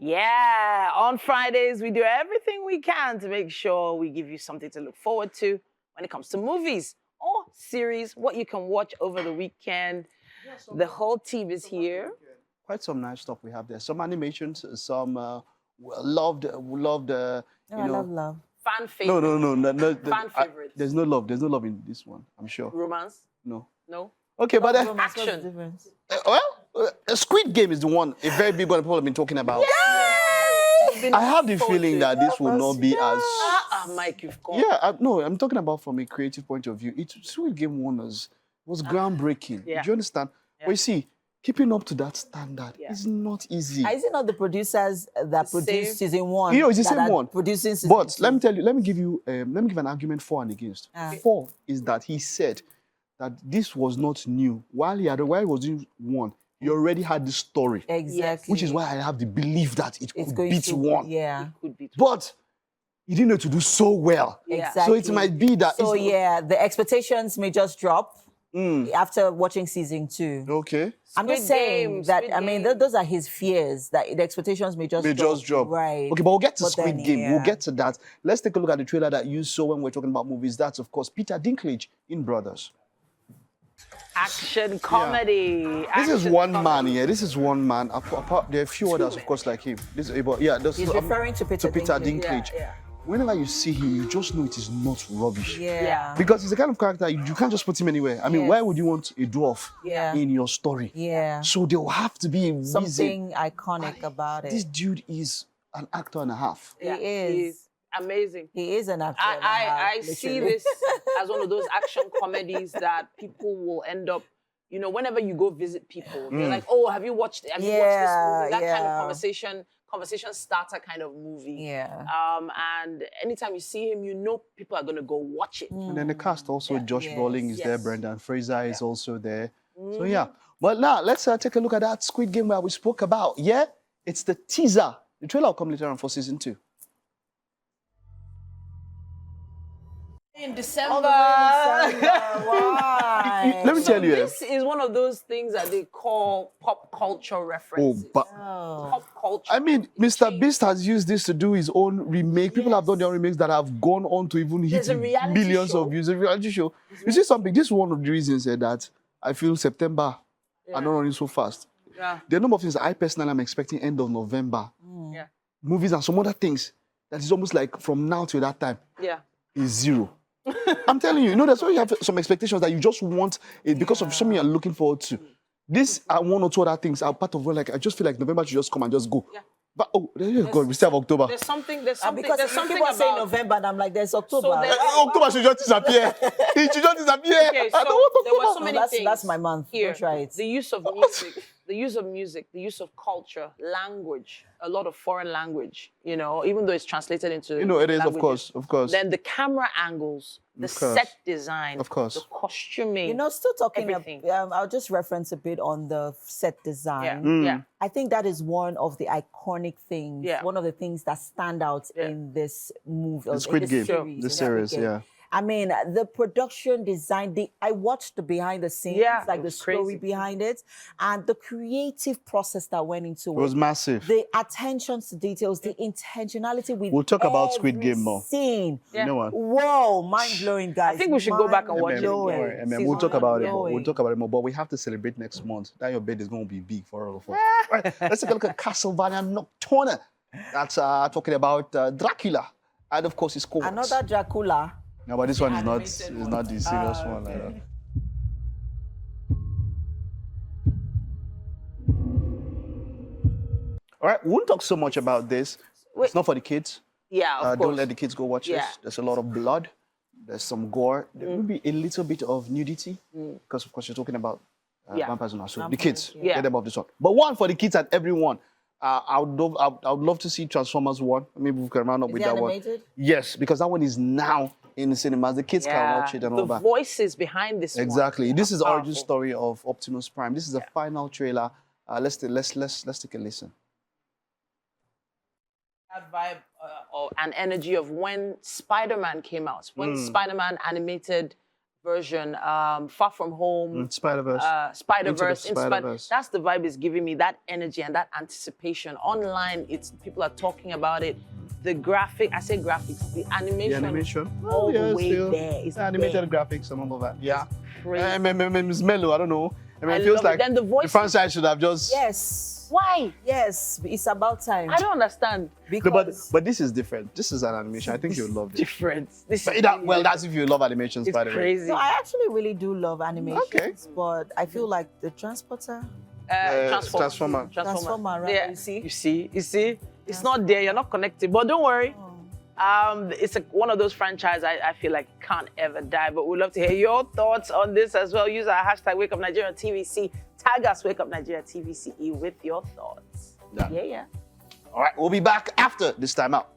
Yeah, on Fridays, we do everything we can to make sure we give you something to look forward to when it comes to movies or series, what you can watch over the weekend. The whole team is here. Quite some nice stuff we have there. Some animations, some loved. I love. Fan favorite. No. Fan favorites. There's no love. There's no love in this one, I'm sure. Romance? No. No? Okay, but then... Romance, what's the Action. difference? A Squid Game is the one, a very big one people have been talking about. Yay! I have the feeling that this will not be as... Mike, you've gone. Yeah, no, I'm talking about from a creative point of view. Squid Game 1 was groundbreaking. Yeah. Do you understand? Yeah. But you see, keeping up to that standard is not easy. Is it not the producers that produced season 1? You know, it's the same one. Producing season But 2? let me tell you, let me give an argument for and against. For is that he said that this was not new. While he was doing 1, he already had the story. Exactly. Which is why I have the belief that it could beat to 1. Yeah. It could be 2. But he didn't know to do so well. Yeah. Exactly. So it might be that... So the expectations may just drop after watching season 2. Okay. I'm just saying those are his fears, that the expectations may just drop. Right. Okay, but we'll get to Squid Game. We'll get to that. Let's take a look at the trailer that you saw when we're talking about movies. That's, of course, Peter Dinklage in Brothers. Action comedy. This is one man here. This is one man. Apart, there are a few others, of course, like him. He's referring to Peter Dinklage. Yeah. Whenever you see him, you just know it is not rubbish. Yeah. Because he's the kind of character you can't just put him anywhere. I mean, why would you want a dwarf in your story? Yeah. So there will have to be a reason. Something iconic about it. This dude is an actor and a half. He is. Amazing. He is an actor. I see this as one of those action comedies that people will end up, whenever you go visit people, they're like, oh, have you watched this movie? That kind of conversation starter kind of movie. Yeah. And anytime you see him, people are going to go watch it. And then the cast also, Josh Brolin is there, Brendan Fraser is also there. So yeah. But now, let's take a look at that Squid Game where we spoke about. Yeah, it's the teaser. The trailer will come later on for season 2. In December. Why? Let me tell you. This is one of those things that they call pop culture references. Pop culture. I mean, Mr. Beast has used this to do his own remake. People have done their own remakes that have gone on to even hit millions of views. A reality show. You see something? This is one of the reasons that I feel September are not running so fast. Yeah. There are a number of things I personally am expecting end of November. Yeah. Movies and some other things that is almost like from now to that time is zero. I'm telling you, that's why you have some expectations that you just want it because of something you're looking forward to. This and one or two other things are part of what, I just feel like November should just come and just go. Yeah. But God, we still have October. There's something because people about saying November, and I'm like, there's October. So October should just disappear. It should just disappear. Okay, so there were so many things. That's my month. Here, try it. The use of music, the use of culture, language, a lot of foreign language, even though it's translated into it is, of course. Then the camera angles, the set design, of course, the costuming. Still talking about, I'll just reference a bit on the set design. Yeah. I think that is one of the iconic things, one of the things that stand out in this movie. The Squid Game, the series, I mean, the production design, I watched the behind the scenes, like the story behind it, and the creative process that went into it. It was massive. The attention to details, the intentionality with We'll talk about Squid Game more. Scene. You know what? Whoa, mind-blowing, guys. I think we should go back and watch it again. We'll talk about it more. We'll talk about it more, but we have to celebrate next month. That your bed is going to be big for all of us. Right, let's take a look at Castlevania Nocturne. That's talking about Dracula. And of course, it's called... Another Dracula. No, but this one is not the serious one like that. All right, we won't talk so much about this. It's not for the kids. Yeah, of course. Don't let the kids go watch this. There's a lot of blood. There's some gore. There will be a little bit of nudity because, of course, you're talking about vampires and so the kids. Get them off this one. But one for the kids and everyone. I would love to see Transformers 1. Maybe we can round up with that animated? one. Yes, because that one is now in the cinemas. The kids can watch it and all that. The voices behind this one. This is the origin story of Optimus Prime. This is the final trailer. Let's take a listen. That vibe or an energy of when Spider-Man came out. When Spider-Man animated version, Far From Home, Spider-Verse, Spider-Verse. That's the vibe it's giving me, that energy and that anticipation. Online, people are talking about it. The graphic, I say graphics, the animation. All the way there. It's animated graphics and all of that. Yeah. Crazy. It's mellow, I don't know. I mean, it feels like then the franchise should have just... Yes. Why? Yes, it's about time. I don't understand. Because but this is different. This is an animation. I think you'll love it. Different. That's if you love animations, by the way. Crazy. No, I actually really do love animations, but I feel like the Transporter... Transformer, right? Yeah. You see? It's not there. You're not connected. But don't worry. It's one of those franchises I feel like can't ever die. But we'd love to hear your thoughts on this as well. Use our hashtag #WakeUpNigeriaTVC. Tag us #WakeUpNigeriaTVCE with your thoughts. Yeah. All right, we'll be back after this time out.